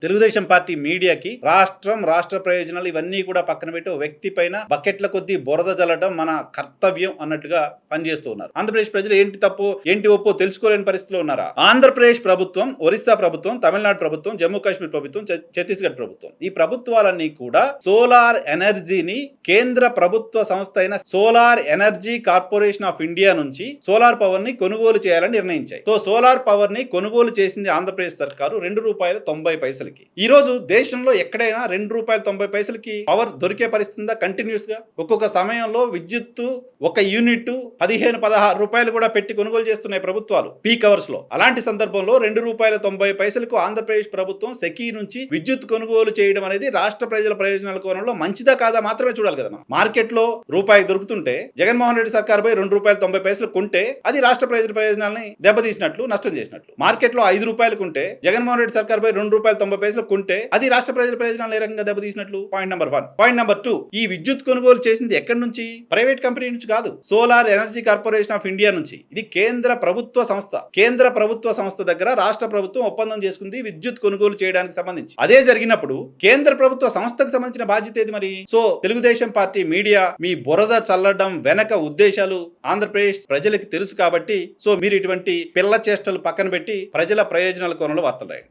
Telugu Desam party మీడియాకి రాష్ట్ర ప్రయోజనాలు ఇవన్నీ కూడా పక్కన పెట్టి ఓ వ్యక్తి పైన బకెట్ల కొద్దీ బురద జల్లడం మన కర్తవ్యం అన్నట్టుగా పనిచేస్తూ ఉన్నారు. ఆంధ్రప్రదేశ్ ప్రజలు ఏంటి తప్పు ఏంటి ఒప్పో తెలుసుకోలేని పరిస్థితిలో ఉన్నారా? ఆంధ్రప్రదేశ్ ప్రభుత్వం, ఒరిస్సా ప్రభుత్వం, తమిళనాడు ప్రభుత్వం, జమ్మూ కాశ్మీర్ ప్రభుత్వం, ఛత్తీస్గఢ్ ప్రభుత్వం, ఈ ప్రభుత్వాలన్నీ కూడా సోలార్ ఎనర్జీని కేంద్ర ప్రభుత్వ సంస్థ అయిన solar energy corporation of India నుంచి సోలార్ పవర్ ని కొనుగోలు చేయాలని నిర్ణయించాయి. సో సోలార్ పవర్ ని కొనుగోలు చేసింది ఆంధ్రప్రదేశ్ సర్కారు ₹2.90. ఈ రోజు దేశంలో ఎక్కడైనా ₹2.90 పవర్ దొరికే పరిస్థితి ఉందా? కంటిన్యూస్ గా ఒక్కొక్క సమయంలో విద్యుత్తు ఒక యూనిట్ 15-16 కూడా పెట్టి కొనుగోలు చేస్తున్నాయి ప్రభుత్వాలు పీక్ అవర్స్ లో. అలాంటి సందర్భంలో ₹2.90 ఆంధ్రప్రదేశ్ ప్రభుత్వం సెకీ నుంచి విద్యుత్ కొనుగోలు చేయడం అనేది రాష్ట్ర ప్రజల ప్రయోజనాల కోణంలో మంచిదా కాదా మాత్రమే చూడాలి కదా. మార్కెట్ లో రూపాయి దొరుకుతుంటే జగన్మోహన్ రెడ్డి సర్కార్ పై ₹2.90 కొంటే అది రాష్ట్ర ప్రజల ప్రయోజనాలని దెబ్బతీసినట్లు, నష్టం చేసినట్లు. మార్కెట్ లో ₹5 కొంటే జగన్మోహన్ రెడ్డి సర్కార్ పై ₹2.90 కొంటే అది రాష్ట్ర ప్రజల ప్రయోజనాలు ఏ రకంగా దెబ్బతీసినట్లు. Point number 1. పాయింట్ నెంబర్ 2, ఈ విద్యుత్ కొనుగోలు చేసింది ఎక్కడి నుంచి? ప్రైవేట్ కంపెనీ నుంచి కాదు, solar energy corporation of India నుంచి. ఇది కేంద్ర ప్రభుత్వ సంస్థ. కేంద్ర ప్రభుత్వ సంస్థ దగ్గర రాష్ట్ర ప్రభుత్వం ఒప్పందం చేసుకుంది విద్యుత్ కొనుగోలు చేయడానికి సంబంధించి. అదే జరిగినప్పుడు కేంద్ర ప్రభుత్వ సంస్థకు సంబంధించిన బాధ్యత ఏది మరి? సో తెలుగుదేశం పార్టీ మీడియా మీ బురద చల్లడం వెనక ఉద్దేశాలు ఆంధ్రప్రదేశ్ ప్రజలకు తెలుసు కాబట్టి సో మీరు ఇటువంటి పిల్ల చేష్టలు పక్కన పెట్టి ప్రజల ప్రయోజనాల కోణంలో వార్తలు రాయండి.